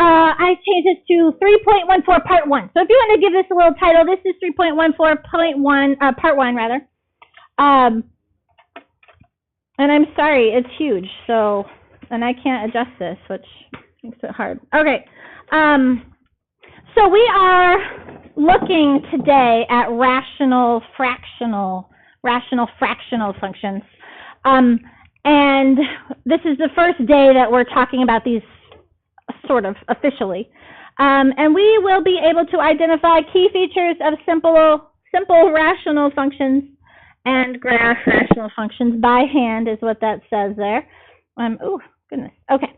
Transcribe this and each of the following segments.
I changed this to 3.14 part 1. So if you want to give this a little title, this is 3.14.1, part 1 rather. And I'm sorry, it's huge. So, and I can't adjust this, which makes it hard. Okay. So we are looking today at rational fractional functions. And this is the first day that we're talking about these sort of officially. And we will be able to identify key features of simple rational functions and graph rational functions by hand is what that says there. Oh, goodness. Okay.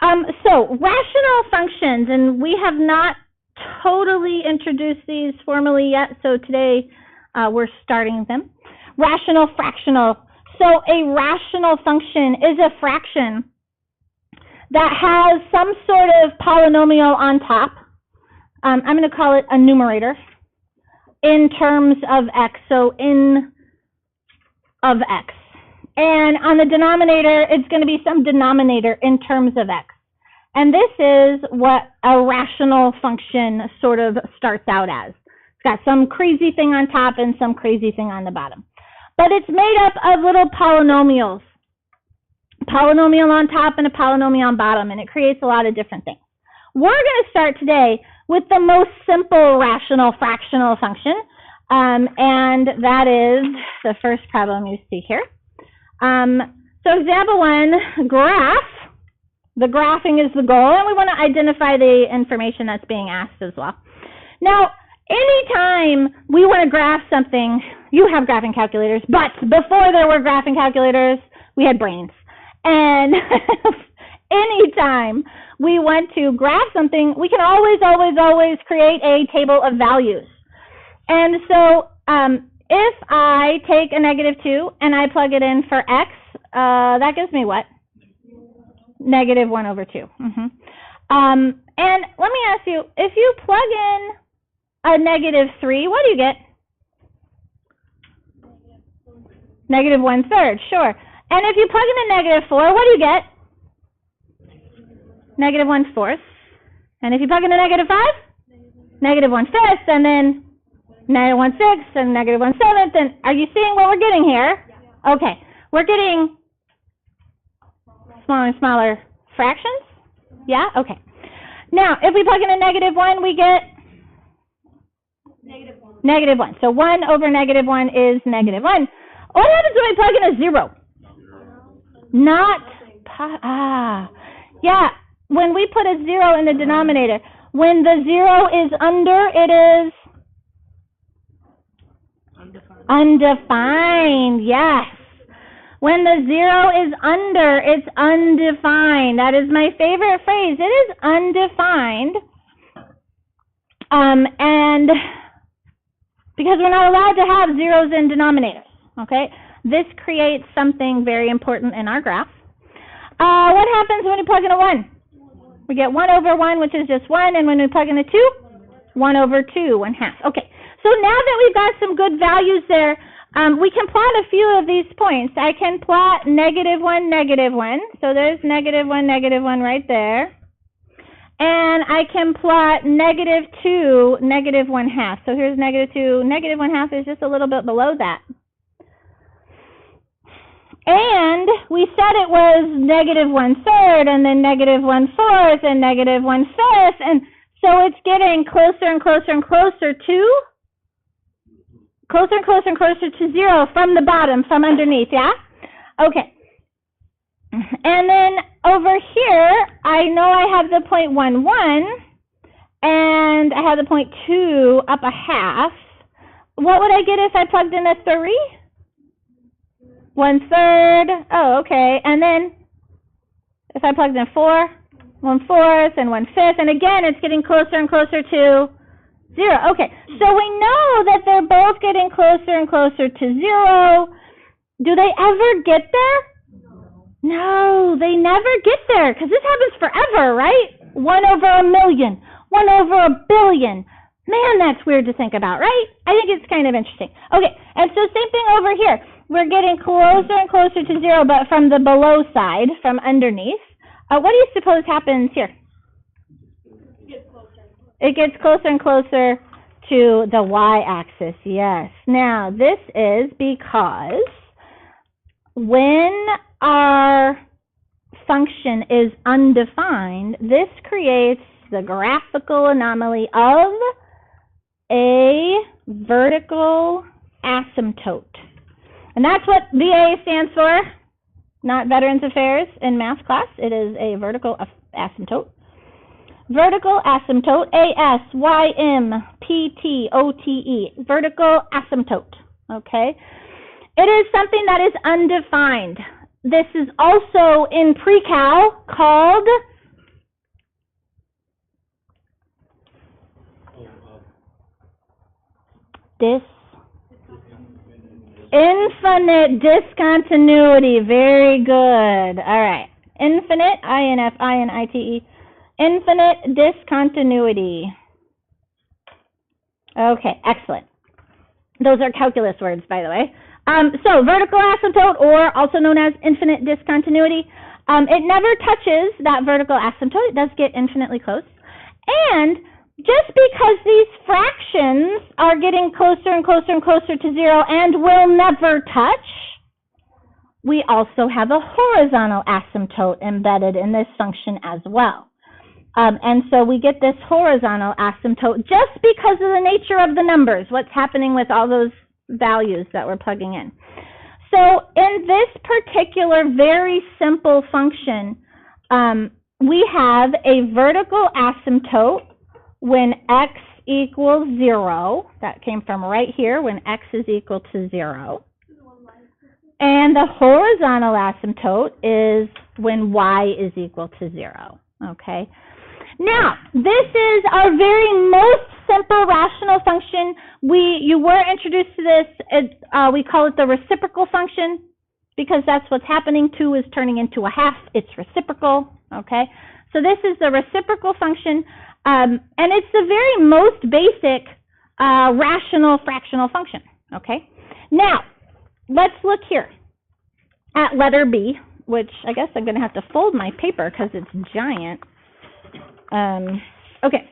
So rational functions, and we have not totally introduced these formally yet, so today we're starting them. Rational fractional. So a rational function is a fraction that has some sort of polynomial on top. I'm going to call it a numerator in terms of x, so in of x. And on the denominator, it's going to be some denominator in terms of x. And this is what a rational function sort of starts out as. It's got some crazy thing on top and some crazy thing on the bottom. But it's made up of little polynomials. Polynomial on top and a polynomial on bottom, and it creates a lot of different things. We're going to start today with the most simple rational fractional function, and that is the first problem you see here. So example 1, graph. The graphing is the goal, and we want to identify the information that's being asked as well. Now, anytime we want to graph something, you have graphing calculators, but before there were graphing calculators, we had brains. And anytime we want to graph something, we can always create a table of values. And so if I take a -2 and I plug it in for x, that gives me what? -1/2. And let me ask you, if you plug in a -3, what do you get? -1/3, sure. And if you plug in a -4, what do you get? -1/4. And if you plug in a -5? -1/5, and then -1/6, and -1/7. And are you seeing what we're getting here? Okay, we're getting smaller and smaller fractions? Yeah? Okay. Now, if we plug in a -1, we get? -1. So 1 over -1 is -1. What happens when we plug in a 0? Yeah, when we put a 0 in the denominator, when the 0 is under, it is? Undefined, yes. When the 0 is under, it's undefined. That is my favorite phrase. It is undefined. And because we're not allowed to have zeros in denominators, okay? This creates something very important in our graph. What happens when we plug in a 1? We get 1 over 1, which is just 1, and when we plug in a 2, 1 over 2, 1/2. Okay, so now that we've got some good values there, we can plot a few of these points. I can plot -1, -1, so there's -1, -1 right there. And I can plot -2, -1/2. So here's -2, -1/2 is just a little bit below that. And we said it was -1/3, and then -1/4, and -1/5, and so it's getting closer and closer and closer to? Closer and closer and closer to 0 from the bottom, from underneath, yeah? Okay. And then over here, I know I have the 0.11, and I have the 0.2 up 1/2. What would I get if I plugged in a 3? 1/3. Oh, okay. And then if I plugged in 4, 1/4 and 1/5, and again, it's getting closer and closer to 0. Okay, so we know that they're both getting closer and closer to 0. Do they ever get there? No, they never get there, because this happens forever, right? 1 over 1,000,000, 1 over 1,000,000,000. Man, that's weird to think about, right? I think it's kind of interesting. Okay, and so same thing over here. We're getting closer and closer to 0, but from the below side, from underneath. What do you suppose happens here? It gets closer and closer to the y-axis, yes. Now, this is because when our function is undefined, this creates the graphical anomaly of a vertical asymptote. And that's what VA stands for, not Veterans Affairs in math class. It is a vertical asymptote. Vertical asymptote, A-S-Y-M-P-T-O-T-E, vertical asymptote, okay? It is something that is undefined. This is also in pre-cal called infinite discontinuity. Very good. All right. Infinite, I-N-F-I-N-I-T-E, infinite discontinuity. Okay, excellent. Those are calculus words, by the way. So vertical asymptote, or also known as infinite discontinuity, it never touches that vertical asymptote. It does get infinitely close. And just because these fractions are getting closer and closer and closer to zero and will never touch, we also have a horizontal asymptote embedded in this function as well. And so we get this horizontal asymptote just because of the nature of the numbers, what's happening with all those values that we're plugging in. So in this particular very simple function, we have a vertical asymptote when x equals 0. That came from right here, when x is equal to 0. And the horizontal asymptote is when y is equal to 0. Okay? Now, this is our very most simple rational function. You were introduced to this. We call it the reciprocal function because that's what's happening. 2 is turning into a half. It's reciprocal. Okay? So this is the reciprocal function, and it's the very most basic rational fractional function. Okay? Now, let's look here at letter B, which I guess I'm going to have to fold my paper because it's giant. Okay.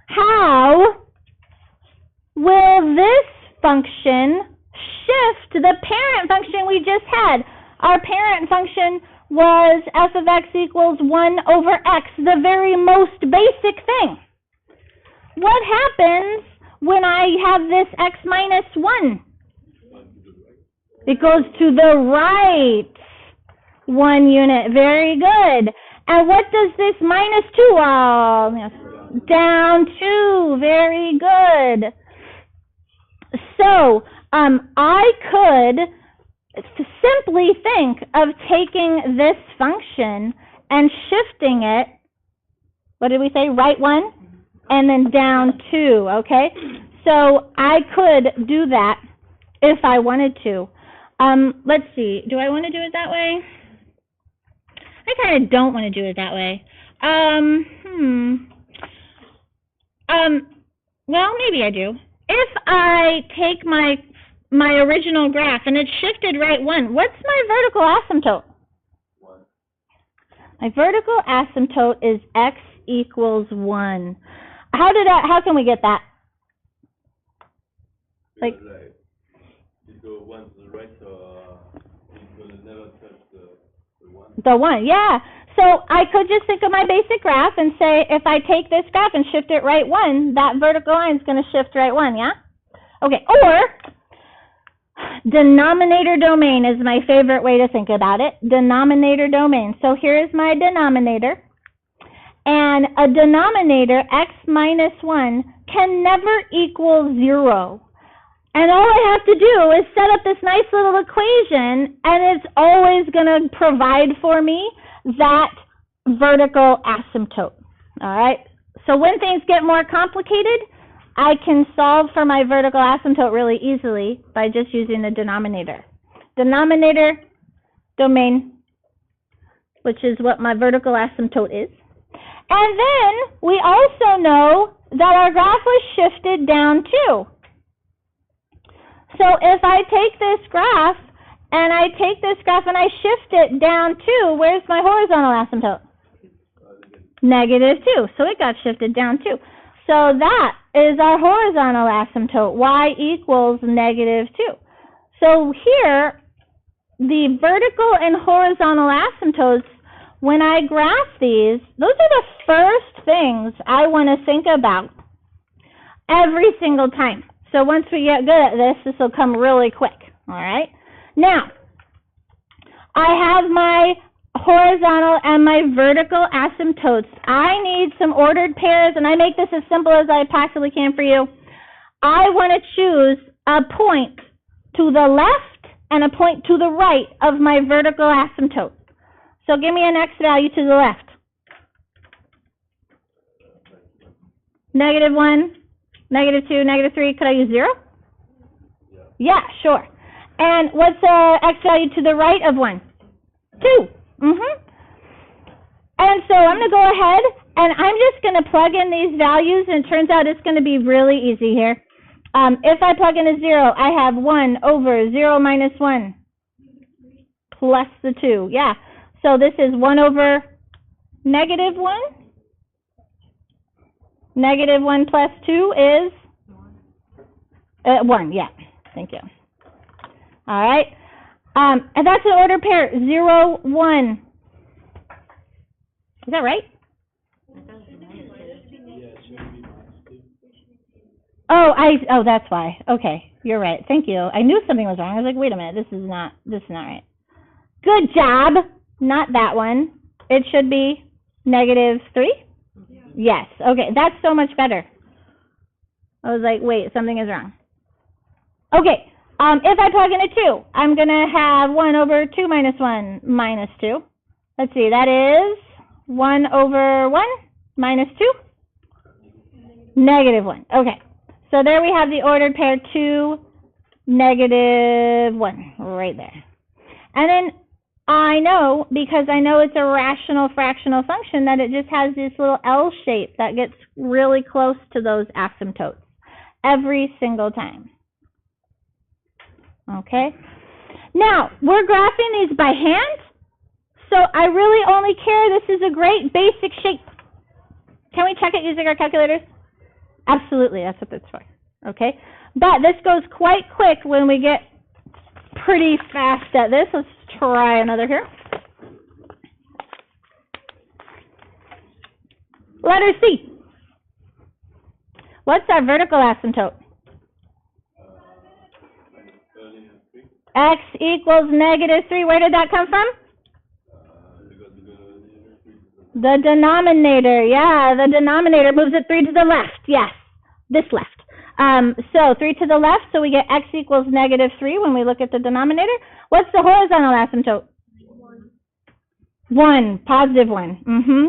How will this function shift the parent function we just had? Our parent function was f of x equals 1 over x, the very most basic thing. What happens when I have this x minus 1? It goes to the right 1 unit. Very good. And what does this minus 2? Down 2. Very good. So, I could simply think of taking this function and shifting it, what did we say, right 1, and then down 2, okay? So, I could do that if I wanted to. Let's see, do I want to do it that way? I kind of don't want to do it that way. Well, maybe I do. If I take my original graph and it's shifted right 1, what's my vertical asymptote? 1. My vertical asymptote is x equals 1. How can we get that? Like, you go 1 to the right, so it will never touch the 1. The 1, yeah. So I could just think of my basic graph and say if I take this graph and shift it right 1, that vertical line is going to shift right 1, yeah? Okay, or denominator domain is my favorite way to think about it. Denominator domain. So here is my denominator. And a denominator, x minus 1, can never equal 0. And all I have to do is set up this nice little equation, and it's always going to provide for me that vertical asymptote. All right? So when things get more complicated, I can solve for my vertical asymptote really easily by just using the denominator. Denominator domain, which is what my vertical asymptote is. And then we also know that our graph was shifted down 2. So if I take this graph and I shift it down 2, where's my horizontal asymptote? negative 2. So it got shifted down too. So that is our horizontal asymptote, y equals negative 2. So here, the vertical and horizontal asymptotes, when I graph these, those are the first things I want to think about every single time. So once we get good at this, this will come really quick, all right? Now, I have my horizontal and my vertical asymptotes. I need some ordered pairs, and I make this as simple as I possibly can for you. I want to choose a point to the left and a point to the right of my vertical asymptote. So give me an x value to the left. -1, -2, -3. Could I use 0? Yeah, sure. And what's the x value to the right of 1? 2. And so I'm going to go ahead and I'm just going to plug in these values, and it turns out it's going to be really easy here. If I plug in a 0, I have 1 over 0 minus 1 plus the 2. Yeah. So this is 1 over -1. -1 plus 2 is 1. Yeah. Thank you. All right. And that's an ordered pair, 0, 1. Is that right? Oh, that's why. Okay, you're right. Thank you. I knew something was wrong. I was like, wait a minute, this is not right. Good job. Not that one. It should be -3? Yes. Okay, that's so much better. I was like, wait, something is wrong. Okay. If I plug in a 2, I'm going to have 1 over 2 minus 1 minus 2. Let's see, that is 1 over 1 minus 2? -1. Okay. So there we have the ordered pair 2, -1, right there. And then I know, because I know it's a rational fractional function, that it just has this little L shape that gets really close to those asymptotes every single time. Okay? Now, we're graphing these by hand, so I really only care. This is a great basic shape. Can we check it using our calculators? Absolutely, that's what it's for. Okay? But this goes quite quick when we get pretty fast at this. Let's try another here. Letter C. What's our vertical asymptote? X equals -3. Where did that come from? The denominator. Yeah, the denominator moves it 3 to the left. Yes, this left. So 3 to the left, so we get x equals -3 when we look at the denominator. What's the horizontal asymptote? 1, positive 1.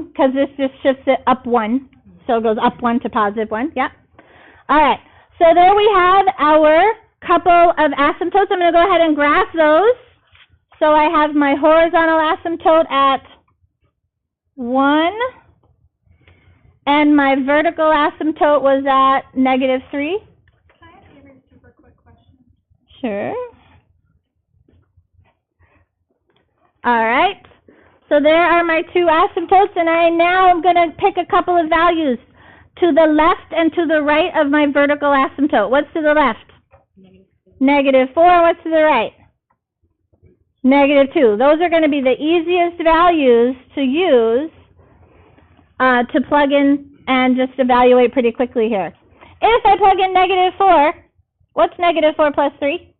Because this just shifts it up 1. So it goes up 1 to positive 1. Yeah. All right. So there we have our couple of asymptotes. I'm going to go ahead and graph those. So I have my horizontal asymptote at 1, and my vertical asymptote was at -3. Can I ask you a super quick question? Sure. All right. So there are my 2 asymptotes, and I now am going to pick a couple of values to the left and to the right of my vertical asymptote. What's to the left? -4. What's to the right? -2. Those are going to be the easiest values to use to plug in and just evaluate pretty quickly here. If I plug in -4, what's -4 plus 3?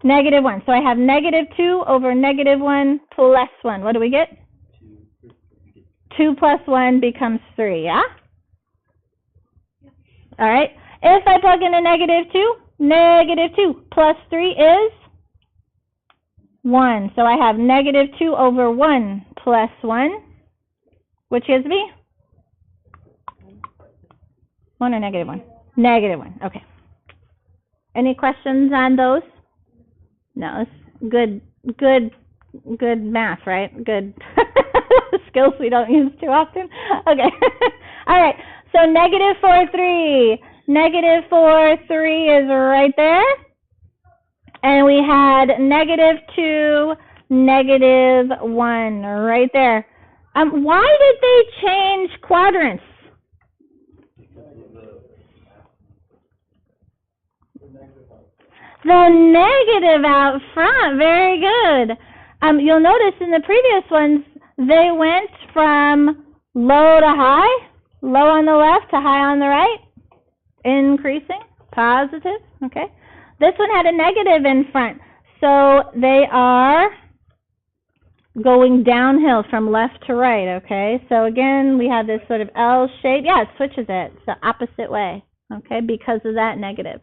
-1. So I have -2 over -1 plus 1. What do we get? 2 plus 1 becomes 3, yeah? All right. If I plug in a -2 plus 3 is 1. So I have -2 over 1 plus 1, which gives me 1 or -1? -1. Okay. Any questions on those? No, it's good math, right? Good skills we don't use too often. Okay. All right. So -4, 3. -4, 3 is right there. And we had -2, -1 right there. Why did they change quadrants? The negative out front. Very good. You'll notice in the previous ones, they went from low to high, low on the left to high on the right, increasing, positive, okay? This one had a negative in front, so they are going downhill from left to right, okay? So again, we have this sort of L shape. Yeah, it switches it. It's the opposite way, okay, because of that negative.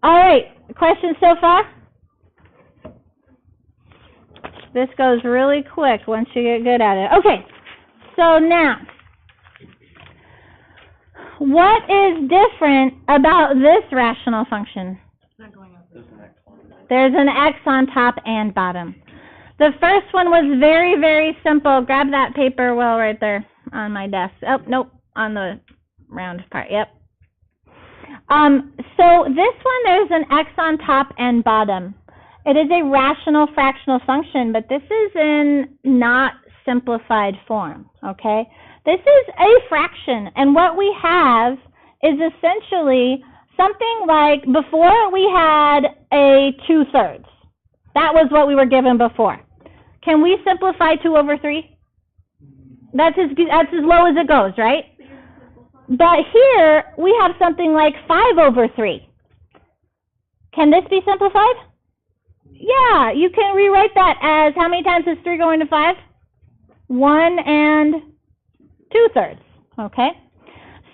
All right, questions so far? This goes really quick once you get good at it. Okay, so now, what is different about this rational function? There's an x on top and bottom. The first one was very, very simple. Grab that paper well right there on my desk. Oh, nope, on the round part, yep. So this one, there's an x on top and bottom. It is a rational fractional function, but this is in not simplified form, okay? This is a fraction, and what we have is essentially something like, before we had a 2/3. That was what we were given before. Can we simplify 2 over 3? That's as low as it goes, right? But here, we have something like 5 over 3. Can this be simplified? Yeah, you can rewrite that as, how many times is 3 going to 5? 1 and 2/3, okay?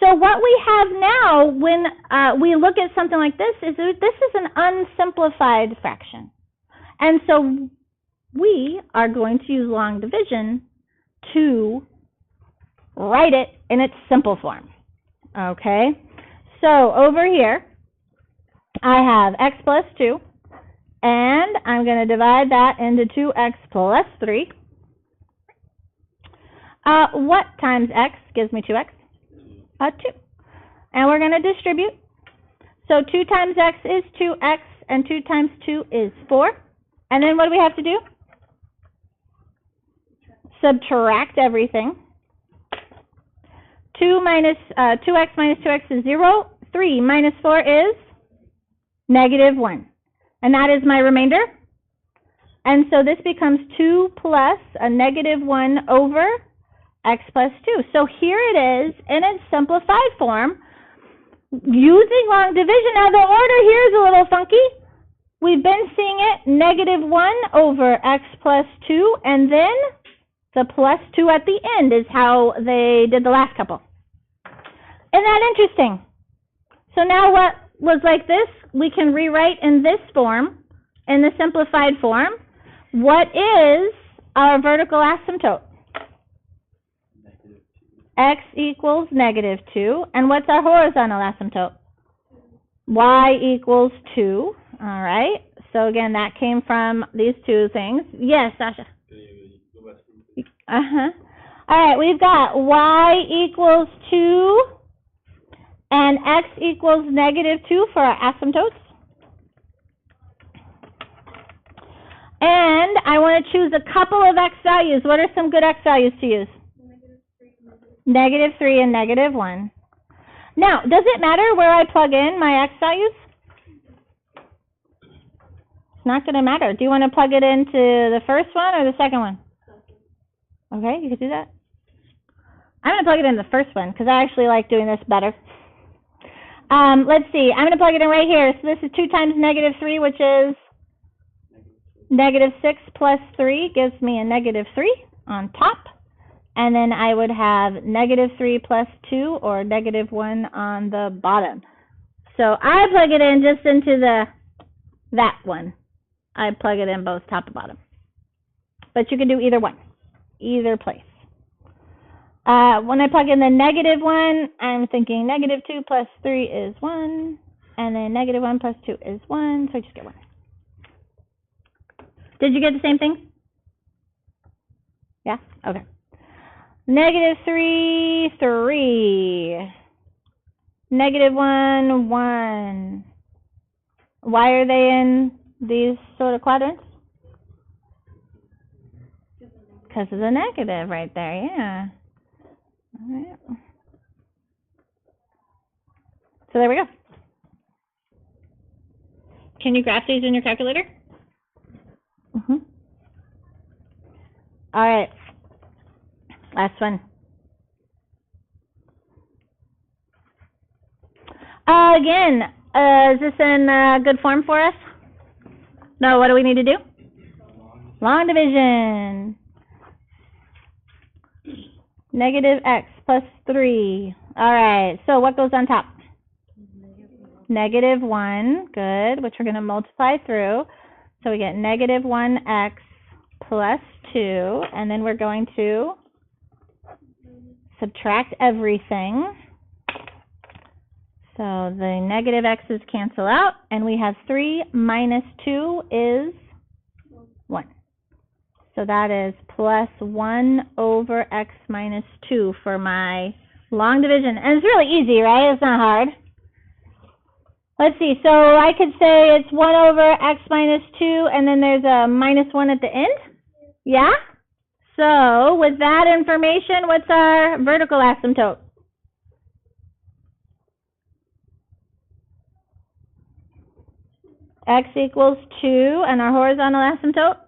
So what we have now when we look at something like this is an unsimplified fraction. And so we are going to use long division to write it in its simple form. Okay, so over here, I have x plus 2, and I'm going to divide that into 2x plus 3. What times x gives me 2x? 2. And we're going to distribute. So 2 times x is 2x, and 2 times 2 is 4. And then what do we have to do? Subtract everything. 2x minus 2x is 0. 3 minus 4 is -1. And that is my remainder. And so this becomes 2 plus a -1 over x plus 2. So here it is in its simplified form using long division. Now the order here is a little funky. We've been seeing it -1 over x plus 2, and then the plus 2 at the end is how they did the last couple. Isn't that interesting? So now what was like this, we can rewrite in this form, in the simplified form. What is our vertical asymptote? X equals -2. And what's our horizontal asymptote? Y equals 2. All right. So again, that came from these two things. Yes, Sasha? Uh-huh. All right, we've got y equals 2 and x equals -2 for our asymptotes. And I want to choose a couple of x values. What are some good x values to use? -3 and -1. Now, does it matter where I plug in my x values? It's not going to matter. Do you want to plug it into the first one or the second one? Okay, you can do that. I'm going to plug it in the first one because I actually like doing this better. Let's see. I'm going to plug it in right here. So this is 2 times -3, which is -6 plus 3 gives me a -3 on top. And then I would have -3 plus 2 or -1 on the bottom. So I plug it in just into that one. I plug it in both top and bottom. But you can do either one, either place. When I plug in the -1, I'm thinking -2 plus 3 is 1, and then -1 plus 2 is 1, so I just get 1. Did you get the same thing? Yeah? Okay. -3, 3. -1, 1. Why are they in these sort of quadrants? because of the negative right there, yeah. All right. So there we go. Can you graph these in your calculator? Mm-hmm. All right. Last one. Again, is this in good form for us? No, what do we need to do? Long division. Negative x plus 3. All right, so what goes on top? Negative 1, good, which we're going to multiply through. So we get negative 1x plus 2, and then we're going to subtract everything. So the negative x's cancel out, and we have 3 minus 2 is 1. So that is plus 1 over x minus 2 for my long division. And it's really easy, right? It's not hard. Let's see. So I could say it's 1 over x minus 2, and then there's a minus 1 at the end? Yeah? So with that information, what's our vertical asymptote? X equals 2, and our horizontal asymptote?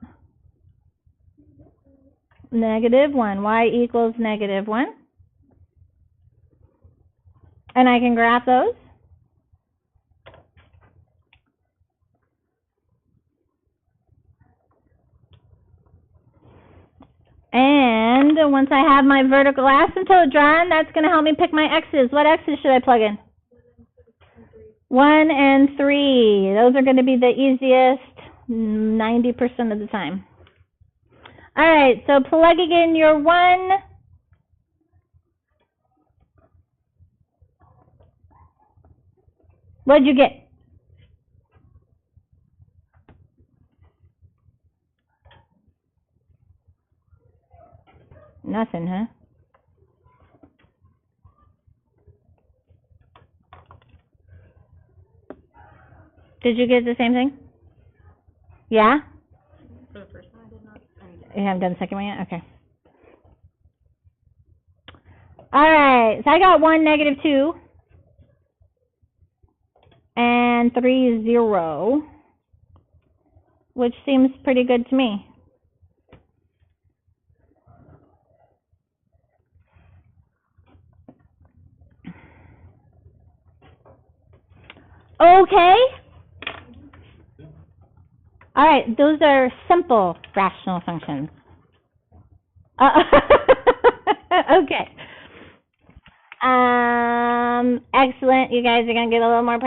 Negative 1. Y equals negative 1. And I can graph those. And once I have my vertical asymptote drawn, that's going to help me pick my x's. What x's should I plug in? 1 and 3. Those are going to be the easiest 90% of the time. All right, so plugging in your 1. What'd you get? Nothing, huh? Did you get the same thing? Yeah? For the first one, I did not. You haven't done the second one yet? Okay. All right, so I got 1, negative 2, and 3, 0, which seems pretty good to me. Okay. All right, those are simple rational functions. Okay. Excellent. You guys are going to get a little more